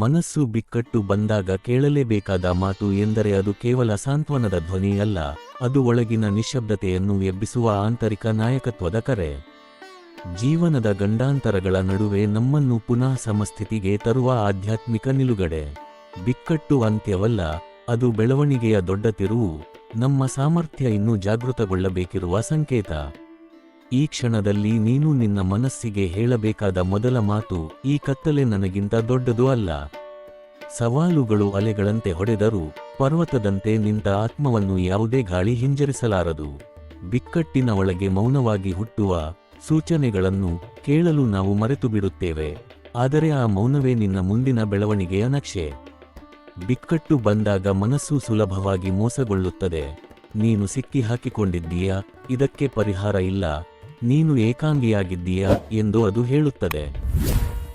ಮನಸ್ಸು ಬಿಕ್ಕಟ್ಟು ಬಂದಾಗ ಕೇಳಲೇಬೇಕಾದ ಮಾತು ಎಂದರೆ ಅದು ಕೇವಲ ಸಾಂತ್ವನದ ಧ್ವನಿ ಅಲ್ಲ, ಅದು ಒಳಗಿನ ನಿಶ್ಶಬ್ದತೆಯನ್ನು ಎಬ್ಬಿಸುವ ಆಂತರಿಕ ನಾಯಕತ್ವದ ಕರೆ. ಜೀವನದ ಗಂಡಾಂತರಗಳ ನಡುವೆ ನಮ್ಮನ್ನು ಪುನಃ ಸಮಸ್ಥಿತಿಗೆ ತರುವ ಆಧ್ಯಾತ್ಮಿಕ ನಿಲುಗಡೆ. ಬಿಕ್ಕಟ್ಟು ಅಂತ್ಯವಲ್ಲ, ಅದು ಬೆಳವಣಿಗೆಯ ದೊಡ್ಡ ತಿರುವು, ನಮ್ಮ ಸಾಮರ್ಥ್ಯ ಇನ್ನೂ ಜಾಗೃತಗೊಳ್ಳಬೇಕಿರುವ ಸಂಕೇತ. ಈ ಕ್ಷಣದಲ್ಲಿ ನೀನು ನಿನ್ನ ಮನಸ್ಸಿಗೆ ಹೇಳಬೇಕಾದ ಮೊದಲ ಮಾತು, ಈ ಕತ್ತಲೆ ನನಗಿಂತ ದೊಡ್ಡದು ಅಲ್ಲ. ಸವಾಲುಗಳು ಅಲೆಗಳಂತೆ ಹೊಡೆದರೂ ಪರ್ವತದಂತೆ ನಿಂತ ಆತ್ಮವನ್ನು ಯಾವುದೇ ಗಾಳಿ ಹಿಂಜರಿಸಲಾರದು. ಬಿಕ್ಕಟ್ಟಿನ ಒಳಗೆ ಮೌನವಾಗಿ ಹುಟ್ಟುವ ಸೂಚನೆಗಳನ್ನು ಕೇಳಲು ನಾವು ಮರೆತು ಬಿಡುತ್ತೇವೆ, ಆದರೆ ಆ ಮೌನವೇ ನಿನ್ನ ಮುಂದಿನ ಬೆಳವಣಿಗೆಯ ನಕ್ಷೆ. ಬಿಕ್ಕಟ್ಟು ಬಂದಾಗ ಮನಸ್ಸು ಸುಲಭವಾಗಿ ಮೋಸಗೊಳ್ಳುತ್ತದೆ. ನೀನು ಸಿಕ್ಕಿ ಹಾಕಿಕೊಂಡಿದ್ದೀಯಾ, ಇದಕ್ಕೆ ಪರಿಹಾರ ಇಲ್ಲ, ನೀನು ಏಕಾಂಗಿಯಾಗಿದ್ದೀಯಾ ಎಂದು ಅದು ಹೇಳುತ್ತದೆ.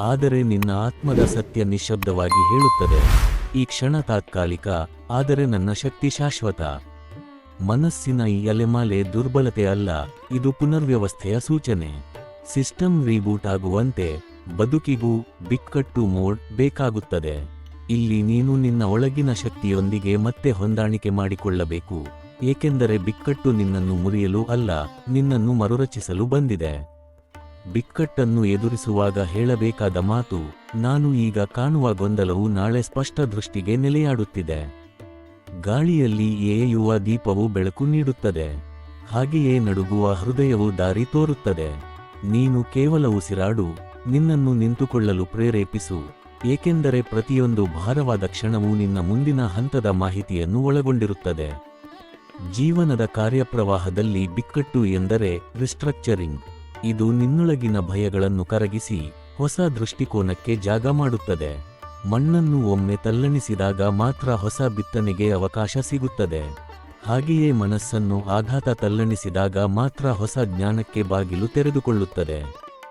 ಆದರೆ ನಿನ್ನ ಆತ್ಮದ ಸತ್ಯ ನಿಶ್ಶಬ್ದವಾಗಿ ಹೇಳುತ್ತದೆ, ಈ ಕ್ಷಣ ತಾತ್ಕಾಲಿಕ, ಆದರೆ ನನ್ನ ಶಕ್ತಿ ಶಾಶ್ವತ. ಮನಸ್ಸಿನ ಈ ಅಲೆಮಾಲೆ ದುರ್ಬಲತೆ ಅಲ್ಲ, ಇದು ಪುನರ್ವ್ಯವಸ್ಥೆಯ ಸೂಚನೆ. ಸಿಸ್ಟಮ್ ರೀಬೂಟ್ ಆಗುವಂತೆ ಬದುಕಿಗೂ ಬಿಕ್ಕಟ್ಟು ಮೋಡ್ ಬೇಕಾಗುತ್ತದೆ. ಇಲ್ಲಿ ನೀನು ನಿನ್ನ ಒಳಗಿನ ಶಕ್ತಿಯೊಂದಿಗೆ ಮತ್ತೆ ಹೊಂದಾಣಿಕೆ ಮಾಡಿಕೊಳ್ಳಬೇಕು, ಏಕೆಂದರೆ ಬಿಕ್ಕಟ್ಟು ನಿನ್ನನ್ನು ಮುರಿಯಲು ಅಲ್ಲ, ನಿನ್ನನ್ನು ಮರುರಚಿಸಲು ಬಂದಿದೆ. ಬಿಕ್ಕಟ್ಟನ್ನು ಎದುರಿಸುವಾಗ ಹೇಳಬೇಕಾದ ಮಾತು, ನಾನು ಈಗ ಕಾಣುವ ಗೊಂದಲವು ನಾಳೆ ಸ್ಪಷ್ಟ ದೃಷ್ಟಿಗೆ ನೆಲೆಯಾಡುತ್ತಿದೆ. ಗಾಳಿಯಲ್ಲಿ ಏಯುವ ದೀಪವು ಬೆಳಕು ನೀಡುತ್ತದೆ, ಹಾಗೆಯೇ ನಡುಗುವ ಹೃದಯವು ದಾರಿ ತೋರುತ್ತದೆ. ನೀನು ಕೇವಲ ಉಸಿರಾಡು, ನಿನ್ನನ್ನು ನಿಂತುಕೊಳ್ಳಲು ಪ್ರೇರೇಪಿಸು, ಏಕೆಂದರೆ ಪ್ರತಿಯೊಂದು ಭಾರವಾದ ಕ್ಷಣವೂ ನಿನ್ನ ಮುಂದಿನ ಹಂತದ ಮಾಹಿತಿಯನ್ನು ಒಳಗೊಂಡಿರುತ್ತದೆ. ಜೀವನದ ಕಾರ್ಯಪ್ರವಾಹದಲ್ಲಿ ಬಿಕ್ಕಟ್ಟು ಎಂದರೆ ರಿಸ್ಟ್ರಕ್ಚರಿಂಗ್. ಇದು ನಿನ್ನೊಳಗಿನ ಭಯಗಳನ್ನು ಕರಗಿಸಿ ಹೊಸ ದೃಷ್ಟಿಕೋನಕ್ಕೆ ಜಾಗ ಮಾಡುತ್ತದೆ. ಮಣ್ಣನ್ನು ಒಮ್ಮೆ ತಲ್ಲಣಿಸಿದಾಗ ಮಾತ್ರ ಹೊಸ ಬಿತ್ತನೆಗೆ ಅವಕಾಶ ಸಿಗುತ್ತದೆ. ಹಾಗೆಯೇ ಮನಸ್ಸನ್ನು ಆಘಾತ ತಲ್ಲಣಿಸಿದಾಗ ಮಾತ್ರ ಹೊಸ ಜ್ಞಾನಕ್ಕೆ ಬಾಗಿಲು ತೆರೆದುಕೊಳ್ಳುತ್ತದೆ.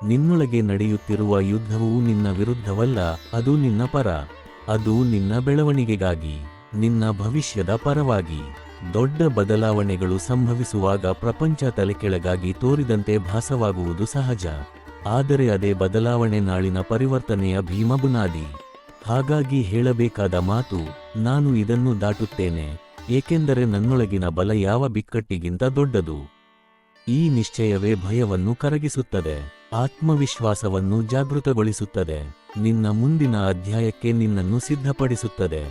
ನಿನ್ನೊಳಗೆ ನಡೆಯುತ್ತಿರುವ ಯುದ್ಧವು ನಿನ್ನ ವಿರುದ್ಧವಲ್ಲ, ಅದು ನಿನ್ನ ಪರ. ಅದು ನಿನ್ನ ಬೆಳವಣಿಗೆಗಾಗಿ, ನಿನ್ನ ಭವಿಷ್ಯದ ಪರವಾಗಿ. ದೊಡ್ಡ ಬದಲಾವಣೆಗಳು ಸಂಭವಿಸುವಾಗ ಪ್ರಪಂಚ ತಲೆಕೆಳಗಾಗಿ ತೋರಿದಂತೆ ಭಾಸವಾಗುವುದು ಸಹಜ, ಆದರೆ ಅದೇ ಬದಲಾವಣೆ ನಾಳಿನ ಪರಿವರ್ತನೆಯ ಭೀಮ ಬುನಾದಿ. ಹಾಗಾಗಿ ಹೇಳಬೇಕಾದ ಮಾತು, ನಾನು ಇದನ್ನು ದಾಟುತ್ತೇನೆ, ಏಕೆಂದರೆ ನನ್ನೊಳಗಿನ ಬಲ ಯಾವ ಬಿಕ್ಕಟ್ಟಿಗಿಂತ ದೊಡ್ಡದು. ಈ ನಿಶ್ಚಯವೇ ಭಯವನ್ನು ಕರಗಿಸುತ್ತದೆ, ಆತ್ಮವಿಶ್ವಾಸವನ್ನು ಜಾಗೃತಗೊಳಿಸುತ್ತದೆ, ನಿನ್ನ ಮುಂದಿನ ಅಧ್ಯಾಯಕ್ಕೆ ನಿನ್ನನ್ನು ಸಿದ್ಧಪಡಿಸುತ್ತದೆ.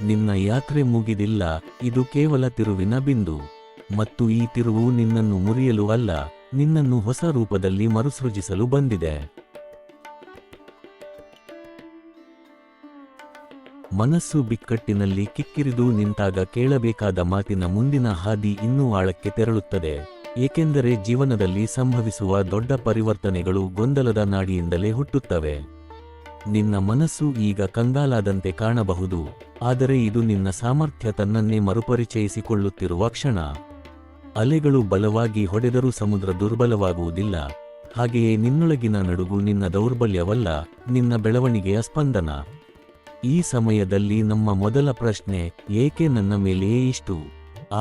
ನಿನ್ನ ಯಾತ್ರೆ ಮುಗಿದಿಲ್ಲ, ಇದು ಕೇವಲ ತಿರುವಿನ ಬಿಂದು. ಮತ್ತು ಈ ತಿರುವು ನಿನ್ನನ್ನು ಮುರಿಯಲು ಅಲ್ಲ, ನಿನ್ನನ್ನು ಹೊಸ ರೂಪದಲ್ಲಿ ಮರುಸೃಜಿಸಲು ಬಂದಿದೆ. ಮನಸ್ಸು ಬಿಕ್ಕಟ್ಟಿನಲ್ಲಿ ಕಿಕ್ಕಿರಿದು ನಿಂತಾಗ ಕೇಳಬೇಕಾದ ಮಾತಿನ ಮುಂದಿನ ಹಾದಿ ಇನ್ನೂ ಆಳಕ್ಕೆ ತೆರಳುತ್ತದೆ, ಏಕೆಂದರೆ ಜೀವನದಲ್ಲಿ ಸಂಭವಿಸುವ ದೊಡ್ಡ ಪರಿವರ್ತನೆಗಳು ಗೊಂದಲದ ನಾಡಿಯಿಂದಲೇ ಹುಟ್ಟುತ್ತವೆ. ನಿನ್ನ ಮನಸ್ಸು ಈಗ ಕಂಗಾಲಾದಂತೆ ಕಾಣಬಹುದು, ಆದರೆ ಇದು ನಿನ್ನ ಸಾಮರ್ಥ್ಯ ತನ್ನನ್ನೇ ಮರುಪರಿಚಯಿಸಿಕೊಳ್ಳುತ್ತಿರುವ ಕ್ಷಣ. ಅಲೆಗಳು ಬಲವಾಗಿ ಹೊಡೆದರೂ ಸಮುದ್ರ ದುರ್ಬಲವಾಗುವುದಿಲ್ಲ, ಹಾಗೆಯೇ ನಿನ್ನೊಳಗಿನ ನಡುಗು ನಿನ್ನ ದೌರ್ಬಲ್ಯವಲ್ಲ, ನಿನ್ನ ಬೆಳವಣಿಗೆಯ ಸ್ಪಂದನ. ಈ ಸಮಯದಲ್ಲಿ ನಮ್ಮ ಮೊದಲ ಪ್ರಶ್ನೆ, ಏಕೆ ನನ್ನ ಮೇಲೆಯೇ ಇಷ್ಟು?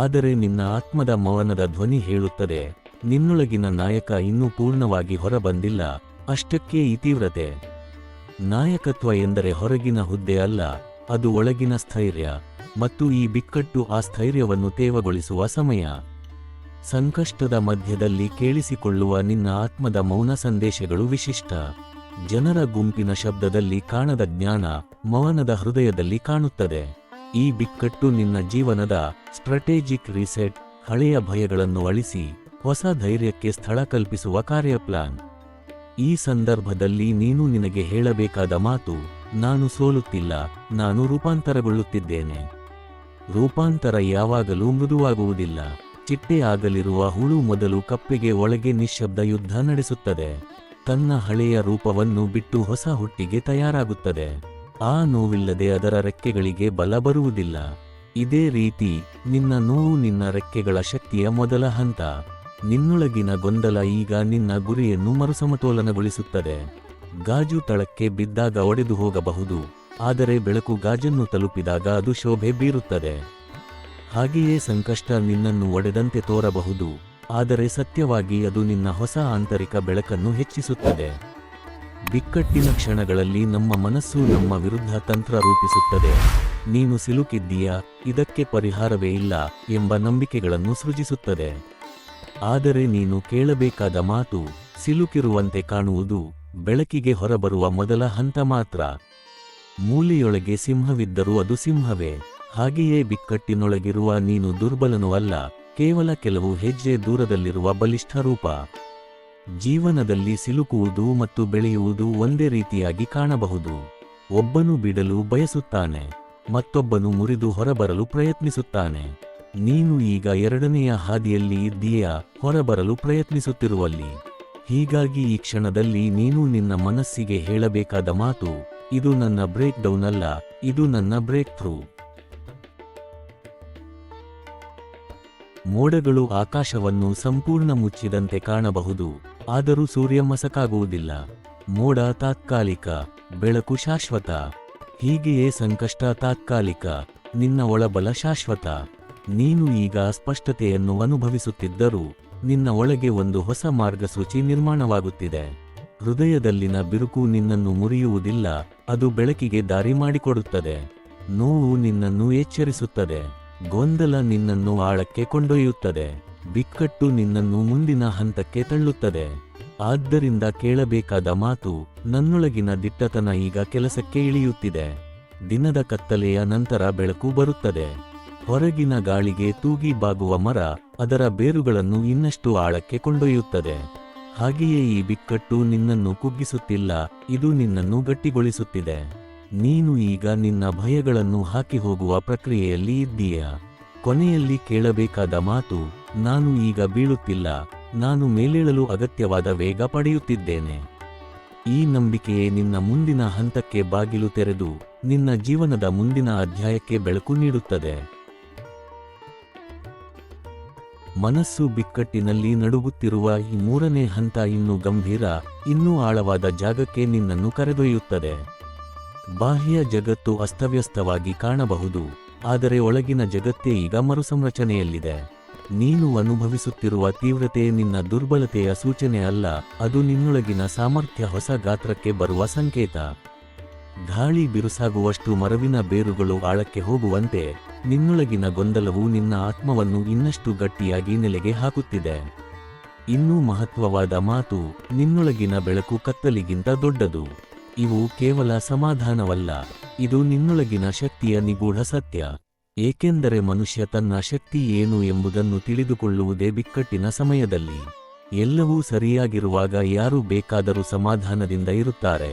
ಆದರೆ ನಿನ್ನ ಆತ್ಮದ ಮೌನದ ಧ್ವನಿ ಹೇಳುತ್ತದೆ, ನಿನ್ನೊಳಗಿನ ನಾಯಕ ಇನ್ನೂ ಪೂರ್ಣವಾಗಿ ಹೊರಬಂದಿಲ್ಲ, ಅಷ್ಟಕ್ಕೆ ಈ ತೀವ್ರತೆ. ನಾಯಕತ್ವ ಎಂದರೆ ಹೊರಗಿನ ಹುದ್ದೆ ಅಲ್ಲ, ಅದು ಒಳಗಿನ ಸ್ಥೈರ್ಯ, ಮತ್ತು ಈ ಬಿಕ್ಕಟ್ಟು ಆ ಸ್ಥೈರ್ಯವನ್ನು ತೇವಗೊಳಿಸುವ ಸಮಯ. ಸಂಕಷ್ಟದ ಮಧ್ಯದಲ್ಲಿ ಕೇಳಿಸಿಕೊಳ್ಳುವ ನಿನ್ನ ಆತ್ಮದ ಮೌನ ಸಂದೇಶಗಳು ವಿಶಿಷ್ಟ. ಜನರ ಗುಂಪಿನ ಶಬ್ದದಲ್ಲಿ ಕಾಣದ ಜ್ಞಾನ ಮೌನದ ಹೃದಯದಲ್ಲಿ ಕಾಣುತ್ತದೆ. ಈ ಬಿಕ್ಕಟ್ಟು ನಿನ್ನ ಜೀವನದ ಸ್ಟ್ರಾಟಜಿಕ್ ರೀಸೆಟ್, ಹಳೆಯ ಭಯಗಳನ್ನು ಅಳಿಸಿ ಹೊಸ ಧೈರ್ಯಕ್ಕೆ ಸ್ಥಳ ಕಲ್ಪಿಸುವ ಕಾರ್ಯಪ್ಲಾನ್. ಈ ಸಂದರ್ಭದಲ್ಲಿ ನೀನು ನಿನಗೆ ಹೇಳಬೇಕಾದ ಮಾತು, ನಾನು ಸೋಲುತ್ತಿಲ್ಲ, ನಾನು ರೂಪಾಂತರಗೊಳ್ಳುತ್ತಿದ್ದೇನೆ. ರೂಪಾಂತರ ಯಾವಾಗಲೂ ಮೃದುವಾಗುವುದಿಲ್ಲ. ಚಿಟ್ಟೆ ಆಗಲಿರುವ ಹುಳು ಮೊದಲು ಕಪ್ಪೆಗೆ ಒಳಗೆ ನಿಶ್ಶಬ್ದ ಯುದ್ಧ ನಡೆಸುತ್ತದೆ, ತನ್ನ ಹಳೆಯ ರೂಪವನ್ನು ಬಿಟ್ಟು ಹೊಸ ಹುಟ್ಟಿಗೆ ತಯಾರಾಗುತ್ತದೆ. ಆ ನೋವಿಲ್ಲದೆ ಅದರ ರೆಕ್ಕೆಗಳಿಗೆ ಬಲ ಬರುವುದಿಲ್ಲ. ಇದೇ ರೀತಿ ನಿನ್ನ ನೋವು ನಿನ್ನ ರೆಕ್ಕೆಗಳ ಶಕ್ತಿಯ ಮೊದಲ ಹಂತ. ನಿನ್ನೊಳಗಿನ ಗೊಂದಲ ಈಗ ನಿನ್ನ ಗುರಿಯನ್ನು ಮರುಸಮತೋಲನಗೊಳಿಸುತ್ತದೆ. ಗಾಜು ತಳಕ್ಕೆ ಬಿದ್ದಾಗ ಒಡೆದು ಹೋಗಬಹುದು, ಆದರೆ ಬೆಳಕು ಗಾಜನ್ನು ತಲುಪಿದಾಗ ಅದು ಶೋಭೆ ಬೀರುತ್ತದೆ. ಹಾಗೆಯೇ ಸಂಕಷ್ಟ ನಿನ್ನನ್ನು ಒಡೆದಂತೆ ತೋರಬಹುದು, ಆದರೆ ಸತ್ಯವಾಗಿ ಅದು ನಿನ್ನ ಹೊಸ ಆಂತರಿಕ ಬೆಳಕನ್ನು ಹೆಚ್ಚಿಸುತ್ತದೆ. ಬಿಕ್ಕಟ್ಟಿನ ಕ್ಷಣಗಳಲ್ಲಿ ನಮ್ಮ ಮನಸ್ಸು ನಮ್ಮ ವಿರುದ್ಧ ತಂತ್ರ ರೂಪಿಸುತ್ತದೆ. ನೀನು ಸಿಲುಕಿದ್ದೀಯಾ, ಇದಕ್ಕೆ ಪರಿಹಾರವೇ ಇಲ್ಲ ಎಂಬ ನಂಬಿಕೆಗಳನ್ನು ಸೃಜಿಸುತ್ತದೆ. ಆದರೆ ನೀನು ಕೇಳಬೇಕಾದ ಮಾತು, ಸಿಲುಕಿರುವಂತೆ ಕಾಣುವುದು ಬೆಳಕಿಗೆ ಹೊರಬರುವ ಮೊದಲ ಹಂತ ಮಾತ್ರ. ಮೂಲೆಯೊಳಗೆ ಸಿಂಹವಿದ್ದರೂ ಅದು ಸಿಂಹವೇ. ಹಾಗೆಯೇ ಬಿಕ್ಕಟ್ಟಿನೊಳಗಿರುವ ನೀನು ದುರ್ಬಲನೂ ಅಲ್ಲ, ಕೇವಲ ಕೆಲವು ಹೆಜ್ಜೆ ದೂರದಲ್ಲಿರುವ ಬಲಿಷ್ಠ ರೂಪ. ಜೀವನದಲ್ಲಿ ಸಿಲುಕುವುದು ಮತ್ತು ಬೆಳೆಯುವುದು ಒಂದೇ ರೀತಿಯಾಗಿ ಕಾಣಬಹುದು. ಒಬ್ಬನು ಬಿಡಲು ಬಯಸುತ್ತಾನೆ, ಮತ್ತೊಬ್ಬನು ಮುರಿದು ಹೊರಬರಲು ಪ್ರಯತ್ನಿಸುತ್ತಾನೆ. ನೀನು ಈಗ ಎರಡನೆಯ ಹಾದಿಯಲ್ಲಿ ಇದ್ದೀಯಾ, ಹೊರಬರಲು ಪ್ರಯತ್ನಿಸುತ್ತಿರುವಲ್ಲಿ. ಹೀಗಾಗಿ ಈ ಕ್ಷಣದಲ್ಲಿ ನೀನು ನಿನ್ನ ಮನಸ್ಸಿಗೆ ಹೇಳಬೇಕಾದ ಮಾತು, ಇದು ನನ್ನ ಬ್ರೇಕ್ ಡೌನ್ ಅಲ್ಲ, ಇದು ನನ್ನ ಬ್ರೇಕ್ ಥ್ರೂ. ಮೋಡಗಳು ಆಕಾಶವನ್ನು ಸಂಪೂರ್ಣ ಮುಚ್ಚಿದಂತೆ ಕಾಣಬಹುದು, ಆದರೂ ಸೂರ್ಯ ಮಸಕಾಗುವುದಿಲ್ಲ. ಮೋಡ ತಾತ್ಕಾಲಿಕ, ಬೆಳಕು ಶಾಶ್ವತ. ಹೀಗೆಯೇ ಸಂಕಷ್ಟ ತಾತ್ಕಾಲಿಕ, ನಿನ್ನ ಒಳಬಲ ಶಾಶ್ವತ. ನೀನು ಈಗ ಸ್ಪಷ್ಟತೆಯನ್ನು ಅನುಭವಿಸುತ್ತಿದ್ದರೂ ನಿನ್ನ ಒಳಗೆ ಒಂದು ಹೊಸ ಮಾರ್ಗಸೂಚಿ ನಿರ್ಮಾಣವಾಗುತ್ತಿದೆ. ಹೃದಯದಲ್ಲಿನ ಬಿರುಕು ನಿನ್ನನ್ನು ಮುರಿಯುವುದಿಲ್ಲ, ಅದು ಬೆಳಕಿಗೆ ದಾರಿ ಮಾಡಿಕೊಡುತ್ತದೆ. ನೋವು ನಿನ್ನನ್ನು ಎಚ್ಚರಿಸುತ್ತದೆ, ಗೊಂದಲ ನಿನ್ನನ್ನು ಆಳಕ್ಕೆ ಕೊಂಡೊಯ್ಯುತ್ತದೆ, ಬಿಕ್ಕಟ್ಟು ನಿನ್ನನ್ನು ಮುಂದಿನ ಹಂತಕ್ಕೆ ತಳ್ಳುತ್ತದೆ. ಆದ್ದರಿಂದ ಕೇಳಬೇಕಾದ ಮಾತು, ನನ್ನೊಳಗಿನ ದಿಟ್ಟತನ ಈಗ ಕೆಲಸಕ್ಕೆ ಇಳಿಯುತ್ತಿದೆ. ದಿನದ ಕತ್ತಲೆಯ ನಂತರ ಬೆಳಕು ಬರುತ್ತದೆ. ಹೊರಗಿನ ಗಾಳಿಗೆ ತೂಗಿ ಬಾಗುವ ಮರ ಅದರ ಬೇರುಗಳನ್ನು ಇನ್ನಷ್ಟು ಆಳಕ್ಕೆ ಕೊಂಡೊಯ್ಯುತ್ತದೆ. ಹಾಗೆಯೇ ಈ ಬಿಕ್ಕಟ್ಟು ನಿನ್ನನ್ನು ಕುಗ್ಗಿಸುತ್ತಿಲ್ಲ, ಇದು ನಿನ್ನನ್ನು ಗಟ್ಟಿಗೊಳಿಸುತ್ತಿದೆ. ನೀನು ಈಗ ನಿನ್ನ ಭಯಗಳನ್ನು ಹಾಕಿ ಹೋಗುವ ಪ್ರಕ್ರಿಯೆಯಲ್ಲಿ ಇದ್ದೀಯಾ. ಕೊನೆಯಲ್ಲಿ ಕೇಳಬೇಕಾದ ಮಾತು, ನಾನು ಈಗ ಬೀಳುತ್ತಿಲ್ಲ, ನಾನು ಮೇಲೇಳಲು ಅಗತ್ಯವಾದ ವೇಗ ಪಡೆಯುತ್ತಿದ್ದೇನೆ. ಈ ನಂಬಿಕೆಯೇ ನಿನ್ನ ಮುಂದಿನ ಹಂತಕ್ಕೆ ಬಾಗಿಲು ತೆರೆದು ನಿನ್ನ ಜೀವನದ ಮುಂದಿನ ಅಧ್ಯಾಯಕ್ಕೆ ಬೆಳಕು ನೀಡುತ್ತದೆ. ಮನಸ್ಸು ಬಿಕ್ಕಟ್ಟಿನಲ್ಲಿ ನಡುಗುತ್ತಿರುವ ಈ ಮೂರನೇ ಹಂತ ಇನ್ನೂ ಗಂಭೀರ, ಇನ್ನೂ ಆಳವಾದ ಜಾಗಕ್ಕೆ ನಿನ್ನನ್ನು ಕರೆದೊಯ್ಯುತ್ತದೆ. ಬಾಹ್ಯ ಜಗತ್ತು ಅಸ್ತವ್ಯಸ್ತವಾಗಿ ಕಾಣಬಹುದು, ಆದರೆ ಒಳಗಿನ ಜಗತ್ತೇ ಈಗ ಮರುಸಂರಚನೆಯಲ್ಲಿದೆ. ನೀನು ಅನುಭವಿಸುತ್ತಿರುವ ತೀವ್ರತೆ ನಿನ್ನ ದುರ್ಬಲತೆಯ ಸೂಚನೆ ಅಲ್ಲ, ಅದು ನಿನ್ನೊಳಗಿನ ಸಾಮರ್ಥ್ಯ ಹೊಸ ಗಾತ್ರಕ್ಕೆ ಬರುವ ಸಂಕೇತ. ಗಾಳಿ ಬಿರುಸಾಗುವಷ್ಟು ಮರವಿನ ಬೇರುಗಳು ಆಳಕ್ಕೆ ಹೋಗುವಂತೆ ನಿನ್ನೊಳಗಿನ ಗೊಂದಲವು ನಿನ್ನ ಆತ್ಮವನ್ನು ಇನ್ನಷ್ಟು ಗಟ್ಟಿಯಾಗಿ ನೆಲೆಗೆ ಹಾಕುತ್ತಿದೆ. ಇನ್ನೂ ಮಹತ್ವವಾದ ಮಾತು, ನಿನ್ನೊಳಗಿನ ಬೆಳಕು ಕತ್ತಲಿಗಿಂತ ದೊಡ್ಡದು. ಇವು ಕೇವಲ ಸಮಾಧಾನವಲ್ಲ, ಇದು ನಿನ್ನೊಳಗಿನ ಶಕ್ತಿಯ ನಿಗೂಢ ಸತ್ಯ. ಏಕೆಂದರೆ ಮನುಷ್ಯ ತನ್ನ ಶಕ್ತಿ ಏನು ಎಂಬುದನ್ನು ತಿಳಿದುಕೊಳ್ಳುವುದೇ ಬಿಕ್ಕಟ್ಟಿನ ಸಮಯದಲ್ಲಿ. ಎಲ್ಲವೂ ಸರಿಯಾಗಿರುವಾಗ ಯಾರು ಬೇಕಾದರೂ ಸಮಾಧಾನದಿಂದ ಇರುತ್ತಾರೆ,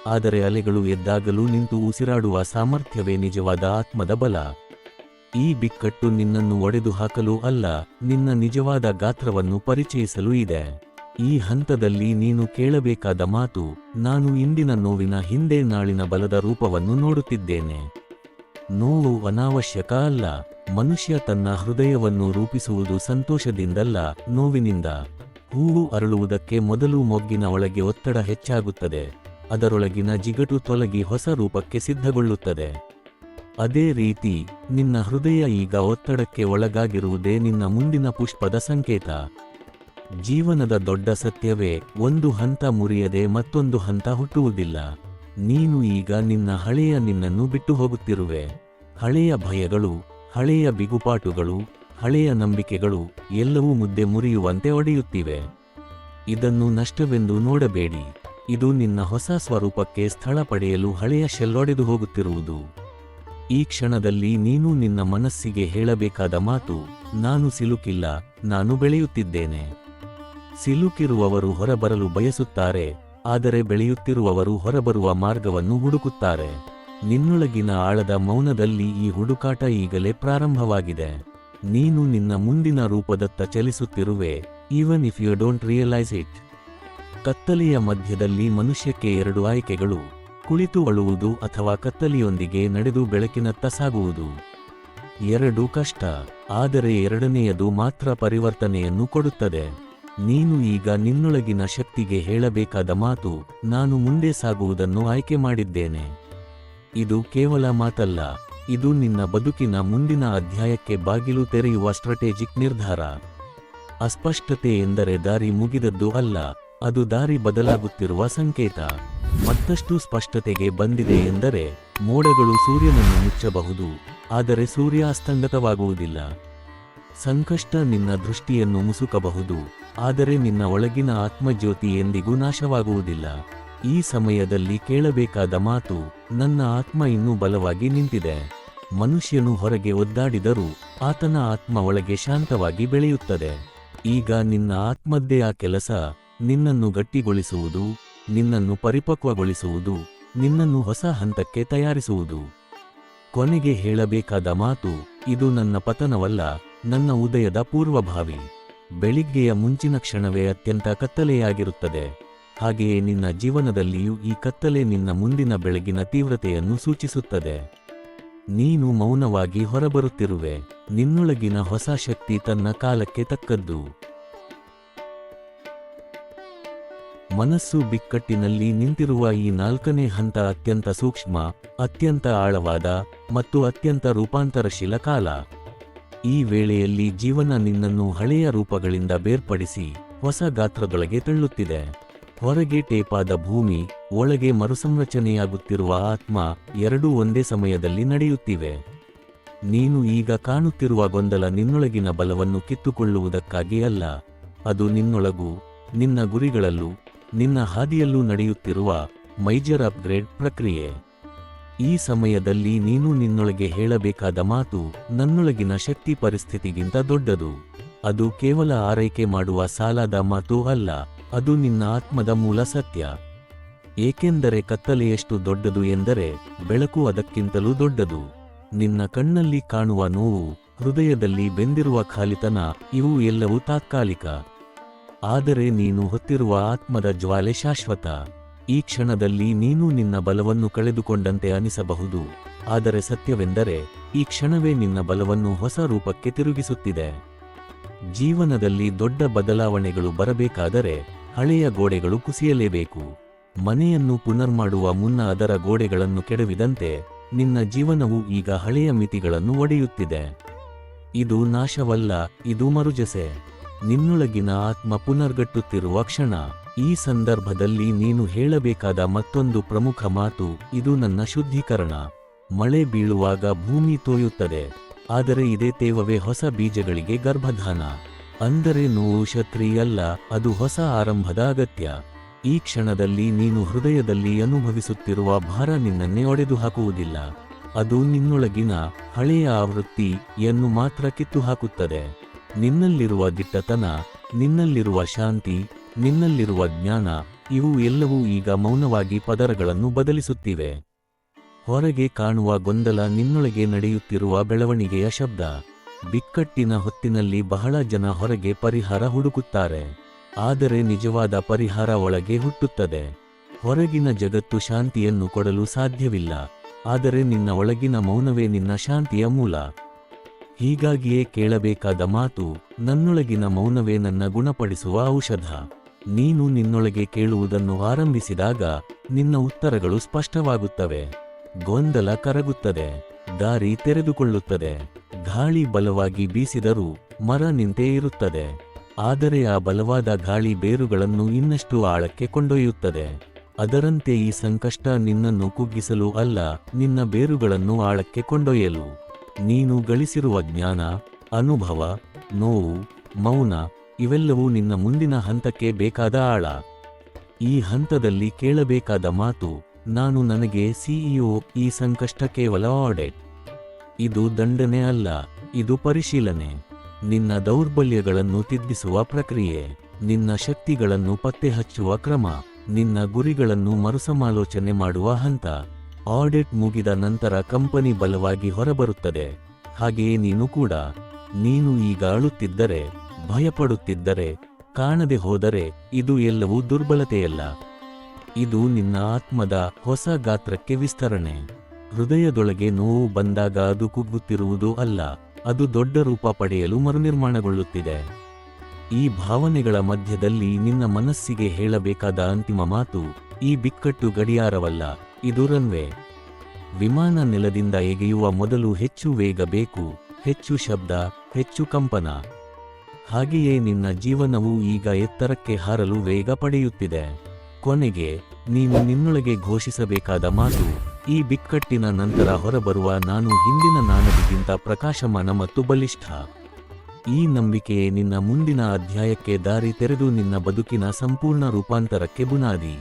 ಆದರೆ ಅಲೆಗಳು ಎದ್ದಾಗಲೂ ನಿಂತು ಉಸಿರಾಡುವ ಸಾಮರ್ಥ್ಯವೇ ನಿಜವಾದ ಆತ್ಮದ ಬಲ. ಈ ಬಿಕ್ಕಟ್ಟು ನಿನ್ನನ್ನು ಒಡೆದು ಹಾಕಲು ಅಲ್ಲ, ನಿನ್ನ ನಿಜವಾದ ಗಾತ್ರವನ್ನು ಪರಿಚಯಿಸಲು ಇದೆ. ಈ ಹಂತದಲ್ಲಿ ನೀನು ಕೇಳಬೇಕಾದ ಮಾತು, ನಾನು ಇಂದಿನ ನೋವಿನ ಹಿಂದೆ ನಾಳಿನ ಬಲದ ರೂಪವನ್ನು ನೋಡುತ್ತಿದ್ದೇನೆ. ನೋವು ಅನಾವಶ್ಯಕ ಅಲ್ಲ. ಮನುಷ್ಯ ತನ್ನ ಹೃದಯವನ್ನು ರೂಪಿಸುವುದು ಸಂತೋಷದಿಂದಲ್ಲ, ನೋವಿನಿಂದ. ಹೂವು ಅರಳುವುದಕ್ಕೆ ಮೊದಲು ಮೊಗ್ಗಿನ ಒಳಗೆ ಒತ್ತಡ ಹೆಚ್ಚಾಗುತ್ತದೆ, ಅದರೊಳಗಿನ ಜಿಗಟು ತೊಲಗಿ ಹೊಸ ರೂಪಕ್ಕೆ ಸಿದ್ಧಗೊಳ್ಳುತ್ತದೆ. ಅದೇ ರೀತಿ ನಿನ್ನ ಹೃದಯ ಈಗ ಒತ್ತಡಕ್ಕೆ ಒಳಗಾಗಿರುವುದೇ ನಿನ್ನ ಮುಂದಿನ ಪುಷ್ಪದ ಸಂಕೇತ. ಜೀವನದ ದೊಡ್ಡ ಸತ್ಯವೇ, ಒಂದು ಹಂತ ಮುರಿಯದೆ ಮತ್ತೊಂದು ಹಂತ ಹುಟ್ಟುವುದಿಲ್ಲ. ನೀನು ಈಗ ನಿನ್ನ ಹಳೆಯ ನಿನ್ನನ್ನು ಬಿಟ್ಟು ಹೋಗುತ್ತಿರುವೆ. ಹಳೆಯ ಭಯಗಳು, ಹಳೆಯ ಬಿಗುಪಾಟುಗಳು, ಹಳೆಯ ನಂಬಿಕೆಗಳು ಎಲ್ಲವೂ ಮುದ್ದೆ ಮುರಿಯುವಂತೆ ಒಡೆಯುತ್ತಿವೆ. ಇದನ್ನು ನಷ್ಟವೆಂದು ನೋಡಬೇಡಿ, ಇದು ನಿನ್ನ ಹೊಸ ಸ್ವರೂಪಕ್ಕೆ ಸ್ಥಳ ಪಡೆಯಲು ಹಳೆಯ ಶೆಲ್ಲೊಡೆದು ಹೋಗುತ್ತಿರುವುದು. ಈ ಕ್ಷಣದಲ್ಲಿ ನೀನು ನಿನ್ನ ಮನಸ್ಸಿಗೆ ಹೇಳಬೇಕಾದ ಮಾತು, ನಾನು ಸಿಲುಕಿಲ್ಲ, ನಾನು ಬೆಳೆಯುತ್ತಿದ್ದೇನೆ. ಸಿಲುಕಿರುವವರು ಹೊರಬರಲು ಬಯಸುತ್ತಾರೆ, ಆದರೆ ಬೆಳೆಯುತ್ತಿರುವವರು ಹೊರಬರುವ ಮಾರ್ಗವನ್ನು ಹುಡುಕುತ್ತಾರೆ. ನಿನ್ನೊಳಗಿನ ಆಳದ ಮೌನದಲ್ಲಿ ಈ ಹುಡುಕಾಟ ಈಗಲೇ ಪ್ರಾರಂಭವಾಗಿದೆ. ನೀನು ನಿನ್ನ ಮುಂದಿನ ರೂಪದತ್ತ ಚಲಿಸುತ್ತಿರುವೆ, even if you don't realize it. ಕತ್ತಲೆಯ ಮಧ್ಯದಲ್ಲಿ ಮನುಷ್ಯಕ್ಕೆ ಎರಡು ಆಯ್ಕೆಗಳು, ಕುಳಿತು ಅಳುವುದು ಅಥವಾ ಕತ್ತಲೆಯೊಂದಿಗೆ ನಡೆದು ಬೆಳಕಿನತ್ತ ಸಾಗುವುದು. ಎರಡೂ ಕಷ್ಟ, ಆದರೆ ಎರಡನೆಯದು ಮಾತ್ರ ಪರಿವರ್ತನೆಯನ್ನು ಕೊಡುತ್ತದೆ. ನೀನು ಈಗ ನಿನ್ನೊಳಗಿನ ಶಕ್ತಿಗೆ ಹೇಳಬೇಕಾದ ಮಾತು, ನಾನು ಮುಂದೆ ಸಾಗುವುದನ್ನು ಆಯ್ಕೆ ಮಾಡಿದ್ದೇನೆ. ಇದು ಕೇವಲ ಮಾತಲ್ಲ, ಇದು ನಿನ್ನ ಬದುಕಿನ ಮುಂದಿನ ಅಧ್ಯಾಯಕ್ಕೆ ಬಾಗಿಲು ತೆರೆಯುವ ಸ್ಟ್ರಾಟಜಿಕ್ ನಿರ್ಧಾರ. ಅಸ್ಪಷ್ಟತೆ ಎಂದರೆ ದಾರಿ ಮುಗಿದದ್ದು ಅಲ್ಲ, ಅದು ದಾರಿ ಬದಲಾಗುತ್ತಿರುವ ಸಂಕೇತ. ಮತ್ತಷ್ಟು ಸ್ಪಷ್ಟತೆಗೆ ಬಂದಿದೆ ಎಂದರೆ ಮೋಡಗಳು ಸೂರ್ಯನನ್ನು ಮುಚ್ಚಬಹುದು, ಆದರೆ ಸೂರ್ಯ ಅಸ್ತಂಗತವಾಗುವುದಿಲ್ಲ. ಸಂಕಷ್ಟ ನಿನ್ನ ದೃಷ್ಟಿಯನ್ನು ಮುಸುಕಬಹುದು, ಆದರೆ ನಿನ್ನ ಒಳಗಿನ ಆತ್ಮಜ್ಯೋತಿ ಎಂದಿಗೂ ನಾಶವಾಗುವುದಿಲ್ಲ. ಈ ಸಮಯದಲ್ಲಿ ಕೇಳಬೇಕಾದ ಮಾತು, ನನ್ನ ಆತ್ಮ ಇನ್ನೂ ಬಲವಾಗಿ ನಿಂತಿದೆ. ಮನುಷ್ಯನು ಹೊರಗೆ ಒದ್ದಾಡಿದರೂ ಆತನ ಆತ್ಮ ಒಳಗೆ ಶಾಂತವಾಗಿ ಬೆಳೆಯುತ್ತದೆ. ಈಗ ನಿನ್ನ ಆತ್ಮದ್ದೇ ಆ ಕೆಲಸ, ನಿನ್ನನ್ನು ಗಟ್ಟಿಗೊಳಿಸುವುದು, ನಿನ್ನನ್ನು ಪರಿಪಕ್ವಗೊಳಿಸುವುದು, ನಿನ್ನನ್ನು ಹೊಸ ಹಂತಕ್ಕೆ ತಯಾರಿಸುವುದು. ಕೊನೆಗೆ ಹೇಳಬೇಕಾದ ಮಾತು, ಇದು ನನ್ನ ಪತನವಲ್ಲ, ನನ್ನ ಉದಯದ ಪೂರ್ವಭಾವಿ. ಬೆಳಿಗ್ಗೆಯ ಮುಂಚಿನ ಕ್ಷಣವೇ ಅತ್ಯಂತ ಕತ್ತಲೆಯಾಗಿರುತ್ತದೆ. ಹಾಗೆಯೇ ನಿನ್ನ ಜೀವನದಲ್ಲಿಯೂ ಈ ಕತ್ತಲೆ ನಿನ್ನ ಮುಂದಿನ ಬೆಳಗಿನ ತೀವ್ರತೆಯನ್ನು ಸೂಚಿಸುತ್ತದೆ. ನೀನು ಮೌನವಾಗಿ ಹೊರಬರುತ್ತಿರುವೆ. ನಿನ್ನೊಳಗಿನ ಹೊಸ ಶಕ್ತಿ ತನ್ನ ಕಾಲಕ್ಕೆ ತಕ್ಕದ್ದು. ಮನಸ್ಸು ಬಿಕ್ಕಟ್ಟಿನಲ್ಲಿ ನಿಂತಿರುವ ಈ 4ನೇ ಹಂತ ಅತ್ಯಂತ ಸೂಕ್ಷ್ಮ, ಅತ್ಯಂತ ಆಳವಾದ ಮತ್ತು ಅತ್ಯಂತ ರೂಪಾಂತರಶೀಲ ಕಾಲ. ಈ ವೇಳೆಯಲ್ಲಿ ಜೀವನ ನಿನ್ನನ್ನು ಹಳೆಯ ರೂಪಗಳಿಂದ ಬೇರ್ಪಡಿಸಿ ಹೊಸ ಗಾತ್ರದೊಳಗೆ ತಳ್ಳುತ್ತಿದೆ. ಹೊರಗೆ ಟೇಪಾದ ಭೂಮಿ, ಒಳಗೆ ಮರುಸಂರಚನೆಯಾಗುತ್ತಿರುವ ಆತ್ಮ, ಎರಡೂ ಒಂದೇ ಸಮಯದಲ್ಲಿ ನಡೆಯುತ್ತಿವೆ. ನೀನು ಈಗ ಕಾಣುತ್ತಿರುವ ಗೊಂದಲ ನಿನ್ನೊಳಗಿನ ಬಲವನ್ನು ಕಿತ್ತುಕೊಳ್ಳುವುದಕ್ಕಾಗಿ ಅಲ್ಲ, ಅದು ನಿನ್ನೊಳಗೂ, ನಿನ್ನ ಗುರಿಗಳಲ್ಲೂ, ನಿನ್ನ ಹಾದಿಯಲ್ಲೂ ನಡೆಯುತ್ತಿರುವ ಮೈಜರ್ ಅಪ್ಗ್ರೇಡ್ ಪ್ರಕ್ರಿಯೆ. ಈ ಸಮಯದಲ್ಲಿ ನೀನು ನಿನ್ನೊಳಗೆ ಹೇಳಬೇಕಾದ ಮಾತು, ನನ್ನೊಳಗಿನ ಶಕ್ತಿ ಪರಿಸ್ಥಿತಿಗಿಂತ ದೊಡ್ಡದು. ಅದು ಕೇವಲ ಆರೈಕೆ ಮಾಡುವ ಸಾಲದ ಮಾತು ಅಲ್ಲ, ಅದು ನಿನ್ನ ಆತ್ಮದ ಮೂಲ ಸತ್ಯ. ಏಕೆಂದರೆ ಕತ್ತಲೆ ಎಷ್ಟು ದೊಡ್ಡದು ಎಂದರೆ ಬೆಳಕು ಅದಕ್ಕಿಂತಲೂ ದೊಡ್ಡದು. ನಿನ್ನ ಕಣ್ಣಲ್ಲಿ ಕಾಣುವ ನೋವು, ಹೃದಯದಲ್ಲಿ ಬೆಂದಿರುವ ಖಾಲಿತನ, ಇವು ಎಲ್ಲವೂ ತಾತ್ಕಾಲಿಕ. ಆದರೆ ನೀನು ಹೊತ್ತಿರುವ ಆತ್ಮದ ಜ್ವಾಲೆ ಶಾಶ್ವತ. ಈ ಕ್ಷಣದಲ್ಲಿ ನೀನು ನಿನ್ನ ಬಲವನ್ನು ಕಳೆದುಕೊಂಡಂತೆ ಅನಿಸಬಹುದು, ಆದರೆ ಸತ್ಯವೆಂದರೆ ಈ ಕ್ಷಣವೇ ನಿನ್ನ ಬಲವನ್ನು ಹೊಸ ರೂಪಕ್ಕೆ ತಿರುಗಿಸುತ್ತಿದೆ. ಜೀವನದಲ್ಲಿ ದೊಡ್ಡ ಬದಲಾವಣೆಗಳು ಬರಬೇಕಾದರೆ ಹಳೆಯ ಗೋಡೆಗಳು ಕುಸಿಯಲೇಬೇಕು. ಮನೆಯನ್ನು ಪುನರ್ಮಾಡುವ ಮುನ್ನ ಅದರ ಗೋಡೆಗಳನ್ನು ಕೆಡವಿದಂತೆ ನಿನ್ನ ಜೀವನವು ಈಗ ಹಳೆಯ ಮಿತಿಗಳನ್ನು ಒಡೆಯುತ್ತಿದೆ. ಇದು ನಾಶವಲ್ಲ, ಇದು ಮರುಜಸೆ. ನಿನ್ನೊಳಗಿನ ಆತ್ಮ ಪುನರ್ಗಟ್ಟುತ್ತಿರುವ ಕ್ಷಣ. ಈ ಸಂದರ್ಭದಲ್ಲಿ ನೀನು ಹೇಳಬೇಕಾದ ಮತ್ತೊಂದು ಪ್ರಮುಖ ಮಾತು, ಇದು ನನ್ನ ಶುದ್ಧೀಕರಣ. ಮಳೆ ಬೀಳುವಾಗ ಭೂಮಿ ತೋಯುತ್ತದೆ, ಆದರೆ ಇದೇ ತೇವವೇ ಹೊಸ ಬೀಜಗಳಿಗೆ ಗರ್ಭಧಾನ. ಅಂದರೆ ನೋವು ಶತ್ರಿಯಲ್ಲ, ಅದು ಹೊಸ ಆರಂಭದ ಅಗತ್ಯ. ಈ ಕ್ಷಣದಲ್ಲಿ ನೀನು ಹೃದಯದಲ್ಲಿ ಅನುಭವಿಸುತ್ತಿರುವ ಭಾರ ನಿನ್ನನ್ನೇ ಒಡೆದು ಹಾಕುವುದಿಲ್ಲ, ಅದು ನಿನ್ನೊಳಗಿನ ಹಳೆಯ ಆವೃತ್ತಿಯನ್ನು ಮಾತ್ರ ಕಿತ್ತು ಹಾಕುತ್ತದೆ. ನಿನ್ನಲ್ಲಿರುವ ದಿಟ್ಟತನ, ನಿನ್ನಲ್ಲಿರುವ ಶಾಂತಿ, ನಿನ್ನಲ್ಲಿರುವ ಜ್ಞಾನ, ಇವು ಎಲ್ಲವೂ ಈಗ ಮೌನವಾಗಿ ಪದರಗಳನ್ನು ಬದಲಿಸುತ್ತಿವೆ. ಹೊರಗೆ ಕಾಣುವ ಗೊಂದಲ ನಿನ್ನೊಳಗೆ ನಡೆಯುತ್ತಿರುವ ಬೆಳವಣಿಗೆಯ ಶಬ್ದ. ಬಿಕ್ಕಟ್ಟಿನ ಹೊತ್ತಿನಲ್ಲಿ ಬಹಳ ಜನ ಹೊರಗೆ ಪರಿಹಾರ ಹುಡುಕುತ್ತಾರೆ, ಆದರೆ ನಿಜವಾದ ಪರಿಹಾರ ಒಳಗೆ ಹುಟ್ಟುತ್ತದೆ. ಹೊರಗಿನ ಜಗತ್ತು ಶಾಂತಿಯನ್ನು ಕೊಡಲು ಸಾಧ್ಯವಿಲ್ಲ, ಆದರೆ ನಿನ್ನ ಒಳಗಿನ ಮೌನವೇ ನಿನ್ನ ಶಾಂತಿಯ ಮೂಲ. ಹೀಗಾಗಿಯೇ ಕೇಳಬೇಕಾದ ಮಾತು, ನನ್ನೊಳಗಿನ ಮೌನವೇ ನನ್ನ ಗುಣಪಡಿಸುವ ಔಷಧ. ನೀನು ನಿನ್ನೊಳಗೆ ಕೇಳುವುದನ್ನು ಆರಂಭಿಸಿದಾಗ ನಿನ್ನ ಉತ್ತರಗಳು ಸ್ಪಷ್ಟವಾಗುತ್ತವೆ. ಗೊಂದಲ ಕರಗುತ್ತದೆ, ದಾರಿ ತೆರೆದುಕೊಳ್ಳುತ್ತದೆ. ಗಾಳಿ ಬಲವಾಗಿ ಬೀಸಿದರೂ ಮರ ನಿಂತೇ ಇರುತ್ತದೆ, ಆದರೆ ಆ ಬಲವಾದ ಗಾಳಿ ಬೇರುಗಳನ್ನು ಇನ್ನಷ್ಟು ಆಳಕ್ಕೆ ಕೊಂಡೊಯ್ಯುತ್ತದೆ. ಅದರಂತೆ ಈ ಸಂಕಷ್ಟ ನಿನ್ನನ್ನು ಕುಗ್ಗಿಸಲು ಅಲ್ಲ, ನಿನ್ನ ಬೇರುಗಳನ್ನು ಆಳಕ್ಕೆ ಕೊಂಡೊಯ್ಯಲು. ನೀನು ಗಳಿಸಿರುವ ಜ್ಞಾನ, ಅನುಭವ, ನೋವು, ಮೌನ, ಇವೆಲ್ಲವೂ ನಿನ್ನ ಮುಂದಿನ ಹಂತಕ್ಕೆ ಬೇಕಾದ ಆಳ. ಈ ಹಂತದಲ್ಲಿ ಕೇಳಬೇಕಾದ ಮಾತು, ನಾನು ನನಗೆ ಸಿಇಒ. ಈ ಸಂಕಷ್ಟ ಕೇವಲ ಆಡಿಟ್. ಇದು ದಂಡನೆ ಅಲ್ಲ, ಇದು ಪರಿಶೀಲನೆ. ನಿನ್ನ ದೌರ್ಬಲ್ಯಗಳನ್ನು ತಿದ್ದಿಸುವ ಪ್ರಕ್ರಿಯೆ, ನಿನ್ನ ಶಕ್ತಿಗಳನ್ನು ಪತ್ತೆ ಹಚ್ಚುವ ಕ್ರಮ, ನಿನ್ನ ಗುರಿಗಳನ್ನು ಮರುಸಮಾಲೋಚನೆ ಮಾಡುವ ಹಂತ. ಆಡಿಟ್ ಮುಗಿದ ನಂತರ ಕಂಪನಿ ಬಲವಾಗಿ ಹೊರಬರುತ್ತದೆ, ಹಾಗೆಯೇ ನೀನು ಕೂಡ. ನೀನು ಈಗ ಅಳುತ್ತಿದ್ದರೆ, ಭಯಪಡುತ್ತಿದ್ದರೆ, ಕಾಣದೆ ಹೋದರೆ, ಇದು ಎಲ್ಲವೂ ದುರ್ಬಲತೆಯಲ್ಲ, ಇದು ನಿನ್ನ ಆತ್ಮದ ಹೊಸ ಗಾತ್ರಕ್ಕೆ ವಿಸ್ತರಣೆ. ಹೃದಯದೊಳಗೆ ನೋವು ಬಂದಾಗ ಅದು ಕುಗ್ಗುತ್ತಿರುವುದು ಅಲ್ಲ, ಅದು ದೊಡ್ಡ ರೂಪ ಪಡೆಯಲು ಮರುನಿರ್ಮಾಣಗೊಳ್ಳುತ್ತಿದೆ. ಈ ಭಾವನೆಗಳ ಮಧ್ಯದಲ್ಲಿ ನಿನ್ನ ಮನಸ್ಸಿಗೆ ಹೇಳಬೇಕಾದ ಅಂತಿಮ ಮಾತು, ಈ ಬಿಕ್ಕಟ್ಟು ಗಡಿಯಾರವಲ್ಲ, ಇದು ರನ್ವೇ. ವಿಮಾನ ನೆಲದಿಂದ ಎಗೆಯುವ ಮೊದಲು ಹೆಚ್ಚು ವೇಗ ಬೇಕು, ಹೆಚ್ಚು ಶಬ್ದ, ಹೆಚ್ಚು ಕಂಪನ. ಹಾಗೆಯೇ ನಿನ್ನ ಜೀವನವು ಈಗ ಎತ್ತರಕ್ಕೆ ಹಾರಲು ವೇಗ ಪಡೆಯುತ್ತಿದೆ. ಕೊನೆಗೆ ನೀನು ನಿನ್ನೊಳಗೆ ಘೋಷಿಸಬೇಕಾದ ಮಾತು, ಈ ಬಿಕ್ಕಟ್ಟಿನ ನಂತರ ಹೊರಬರುವ ನಾನು ಹಿಂದಿನ ನಾನದಿಗಿಂತ ಪ್ರಕಾಶಮಾನ ಮತ್ತು ಬಲಿಷ್ಠ. ಈ ನಂಬಿಕೆಯೇ ನಿನ್ನ ಮುಂದಿನ ಅಧ್ಯಾಯಕ್ಕೆ ದಾರಿ ತೆರೆದು ನಿನ್ನ ಬದುಕಿನ ಸಂಪೂರ್ಣ ರೂಪಾಂತರಕ್ಕೆ ಬುನಾದಿ.